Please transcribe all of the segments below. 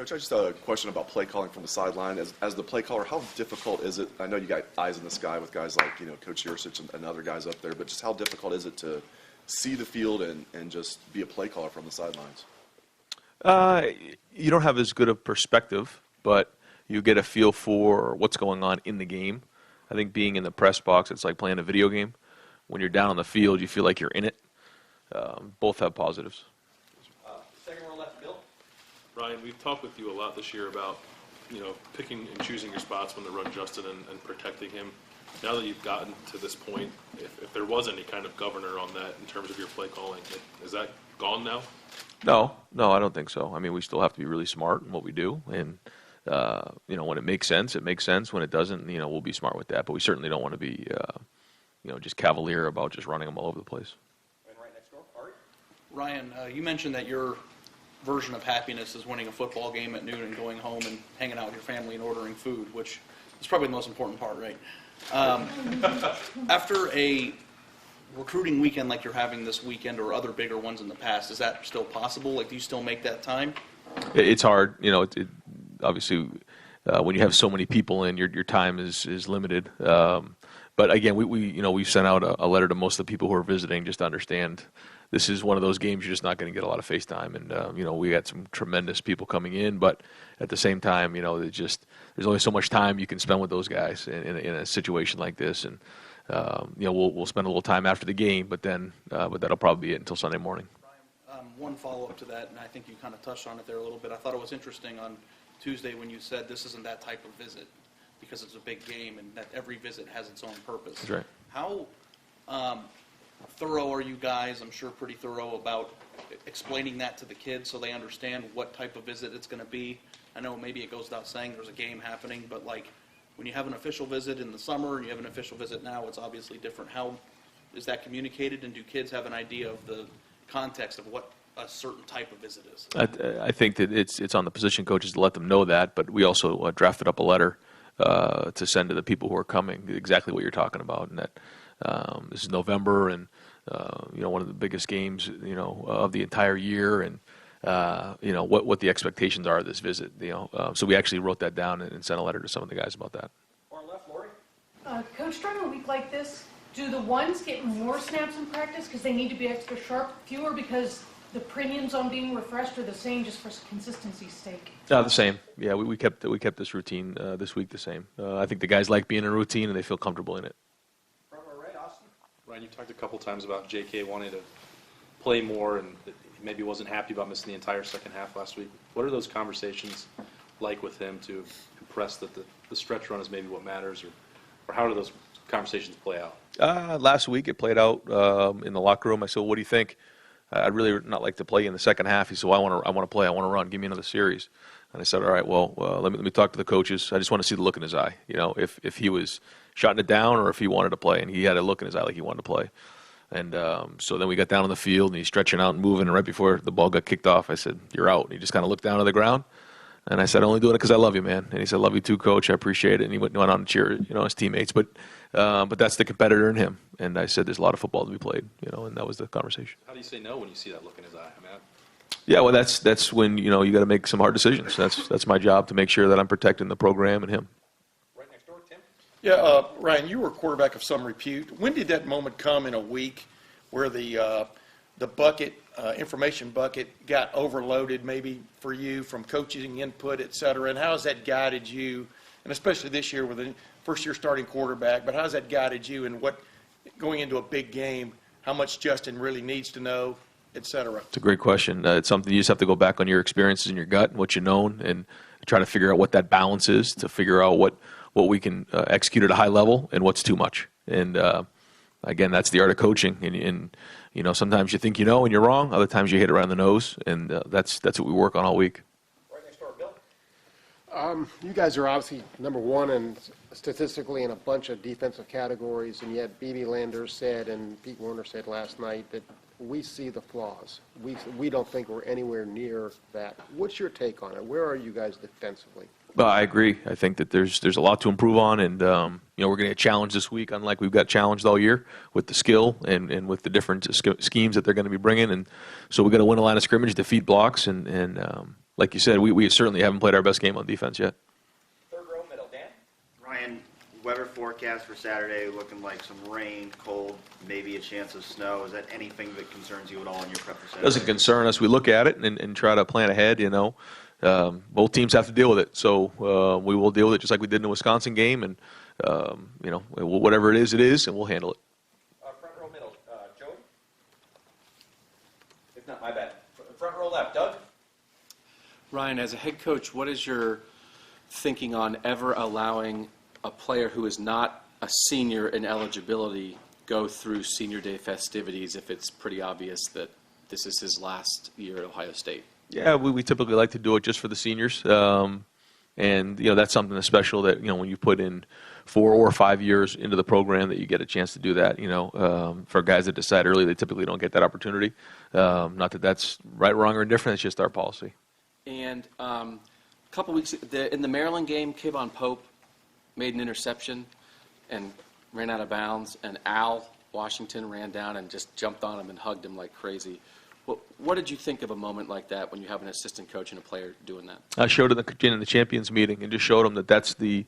Coach, I just have a question about play calling from the sideline. As the play caller, how difficult is it? I know you got eyes in the sky with guys like Coach Yursich and other guys up there, but just how difficult is it to see the field and just be a play caller from the sidelines? You don't have as good a perspective, but you get a feel for what's going on in the game. I think being in the press box, it's like playing a video game. When you're down on the field, you feel like you're in it. Both have positives. Second row left, Bill. Ryan, we've talked with you a lot this year about, picking and choosing your spots when to run Justin and protecting him. Now that you've gotten to this point, if there was any kind of governor on that in terms of your play calling, is that gone now? No, I don't think so. I mean, we still have to be really smart in what we do, and when it makes sense, it makes sense. When it doesn't, we'll be smart with that. But we certainly don't want to be, just cavalier about just running them all over the place. And right next door, Art. Ryan, you mentioned that your version of happiness is winning a football game at noon and going home and hanging out with your family and ordering food, which is probably the most important part, right? After a recruiting weekend like you're having this weekend or other bigger ones in the past, is that still possible? Like, do you still make that time? It's hard. Obviously, when you have so many people in, your time is limited. But again, we've sent out a letter to most of the people who are visiting just to understand this is one of those games you're just not going to get a lot of face time. And, we had some tremendous people coming in, but at the same time, there's only so much time you can spend with those guys in a situation like this. And, we'll spend a little time after the game, but that'll probably be it until Sunday morning. Brian, one follow-up to that, and I think you kind of touched on it there a little bit. I thought it was interesting on Tuesday when you said this isn't that type of visit because it's a big game and that every visit has its own purpose. That's right. How thorough are you guys? I'm sure pretty thorough about explaining that to the kids so they understand what type of visit it's going to be. I know maybe it goes without saying there's a game happening, but when you have an official visit in the summer and you have an official visit now, it's obviously different. How is that communicated, and do kids have an idea of the context of what a certain type of visit is? I think that it's on the position coaches to let them know that, but we also drafted up a letter to send to the people who are coming, exactly what you're talking about, and that this is November, and one of the biggest games of the entire year, and what the expectations are of this visit. So we actually wrote that down and sent a letter to some of the guys about that. Far left, Lori. Coach, during a week like this, do the ones get more snaps in practice because they need to be extra sharp, fewer because the premiums on being refreshed are the same, just for consistency's sake? The same. Yeah, we kept this routine this week the same. I think the guys like being in a routine and they feel comfortable in it. Front row right, Austin. Ryan, you talked a couple times about J.K. wanting to play more and maybe wasn't happy about missing the entire second half last week. What are those conversations like with him to impress that the stretch run is maybe what matters, or how do those conversations play out? Last week it played out in the locker room. I said, "What do you think?" I'd really not like to play in the second half. He said, "Well, I want to play. I want to run. Give me another series." And I said, "All right, well, let me talk to the coaches. I just want to see the look in his eye. If he was shutting it down or if he wanted to play." And he had a look in his eye like he wanted to play. And so then we got down on the field, and he's stretching out and moving. And right before the ball got kicked off, I said, "You're out." And he just kind of looked down to the ground. And I said, "I'm only doing it because I love you, man." And he said, "Love you too, Coach. I appreciate it." And he went on to cheer, his teammates. But that's the competitor in him. And I said, "There's a lot of football to be played," and that was the conversation. How do you say no when you see that look in his eye? Yeah, well, that's when you got to make some hard decisions. That's my job, to make sure that I'm protecting the program and him. Right next door, Tim. Yeah, Ryan, you were a quarterback of some repute. When did that moment come in a week where the bucket, information bucket, got overloaded maybe for you from coaching input, et cetera? And how has that guided you, and especially this year with a first-year starting quarterback, but how has that guided you in going into a big game, how much Justin really needs to know, et cetera? It's a great question. It's something you just have to go back on your experiences in your gut and what you known, and try to figure out what that balance is, to figure out what we can execute at a high level and what's too much. And again, that's the art of coaching. And sometimes you think and you're wrong. Other times you hit it right on the nose, and that's what we work on all week. Right next door, Bill. You guys are obviously number one and statistically in a bunch of defensive categories, and yet B.B. Landers said and Pete Warner said last night that we see the flaws. We don't think we're anywhere near that. What's your take on it? Where are you guys defensively? Well, I agree. I think that there's a lot to improve on, and we're going to get challenged this week, unlike we've got challenged all year with the skill and with the different schemes that they're going to be bringing. And so we've got to win a line of scrimmage, defeat blocks, and like you said, we certainly haven't played our best game on defense yet. Third row, middle. Dan? Ryan, weather forecast for Saturday looking like some rain, cold, maybe a chance of snow. Is that anything that concerns you at all in your prep for Saturday? Doesn't concern us. We look at it and try to plan ahead, Both teams have to deal with it. So we will deal with it just like we did in the Wisconsin game. And, whatever it is, and we'll handle it. Front row, middle. Joey? If not, my bad. Front row left. Doug? Ryan, as a head coach, what is your thinking on ever allowing a player who is not a senior in eligibility go through senior day festivities if it's pretty obvious that this is his last year at Ohio State? Yeah, we typically like to do it just for the seniors. And that's something special that, when you put in 4 or 5 years into the program that you get a chance to do that. For guys that decide early, they typically don't get that opportunity. Not that that's right, wrong, or indifferent. It's just our policy. And a couple weeks in the Maryland game, Kayvon Pope made an interception and ran out of bounds, and Al Washington ran down and just jumped on him and hugged him like crazy. What did you think of a moment like that when you have an assistant coach and a player doing that? I showed it in the champions meeting and just showed them that that's the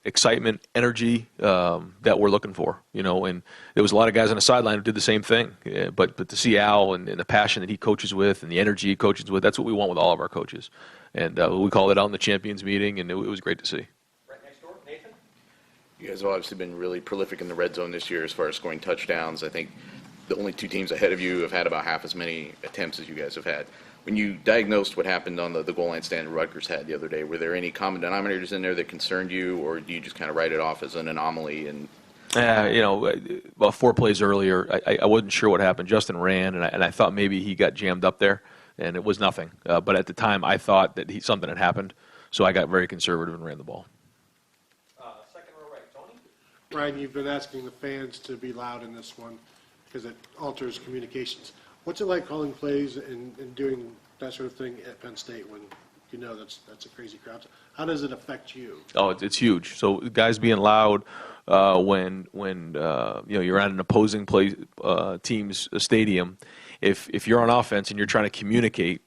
excitement, energy that we're looking for. And there was a lot of guys on the sideline who did the same thing. But to see Al and the passion that he coaches with and the energy he coaches with, that's what we want with all of our coaches. And we called it out in the champions meeting, and it was great to see. Right next door, Nathan? You guys have obviously been really prolific in the red zone this year as far as scoring touchdowns. I think the only 2 teams ahead of you have had about half as many attempts as you guys have had. When you diagnosed what happened on the goal line stand Rutgers had the other day, were there any common denominators in there that concerned you, or do you just kind of write it off as an anomaly? And about 4 plays earlier, I wasn't sure what happened. Justin ran, and I thought maybe he got jammed up there, and it was nothing. But at the time, I thought that something had happened, so I got very conservative and ran the ball. Second row right. Tony? Ryan, you've been asking the fans to be loud in this one because it alters communications. What's it like calling plays and doing that sort of thing at Penn State when that's a crazy crowd? How does it affect you? Oh, it's huge. So guys being loud when you're at an opposing team's stadium, if you're on offense and you're trying to communicate,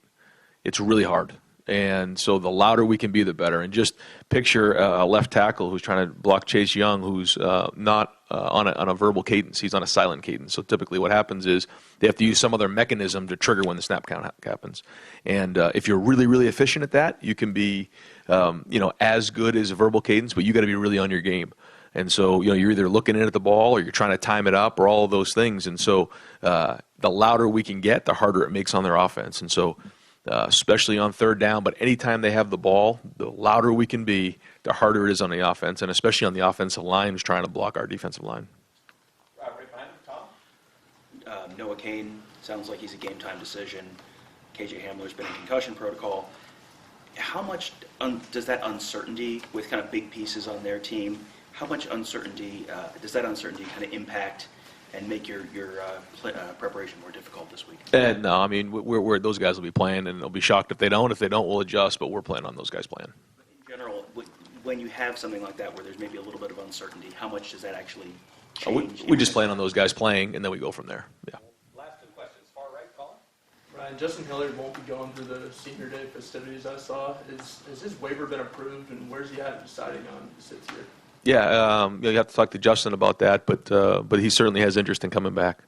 it's really hard. And so the louder we can be, the better. And just picture a left tackle who's trying to block Chase Young, who's not on a verbal cadence. He's on a silent cadence. So typically what happens is they have to use some other mechanism to trigger when the snap count happens. And if you're really, really efficient at that, you can be as good as a verbal cadence, but you got to be really on your game. And so you're either looking in at the ball or you're trying to time it up or all of those things. And so the louder we can get, the harder it makes on their offense. And so especially on third down, but anytime they have the ball, the louder we can be, the harder it is on the offense, and especially on the offensive line who's trying to block our defensive line. Right behind him, Tom? Noah Kane, sounds like he's a game-time decision. KJ Hamler's been in concussion protocol. How much does that uncertainty with kind of big pieces on their team, how much uncertainty does that uncertainty kind of impact and make your preparation more difficult this week? No, I mean, those guys will be playing, and they'll be shocked if they don't. If they don't, we'll adjust, but we're planning on those guys playing. In general, when you have something like that where there's maybe a little bit of uncertainty, how much does that actually change? We just plan on those guys playing, and then we go from there. Yeah. Last 2 questions. Far right, Colin? Ryan, Justin Hilliard won't be going through the senior day festivities I saw. Has his waiver been approved, and where's he at deciding on who sits here? Yeah, you have to talk to Justin about that, but he certainly has interest in coming back.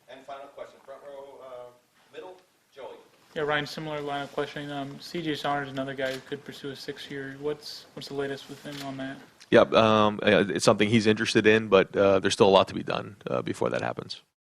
And final question. Front row, middle, Joey. Yeah, Ryan, similar line of questioning. C.J. Saunders, another guy who could pursue a 6-year. What's the latest with him on that? Yeah, it's something he's interested in, but there's still a lot to be done before that happens.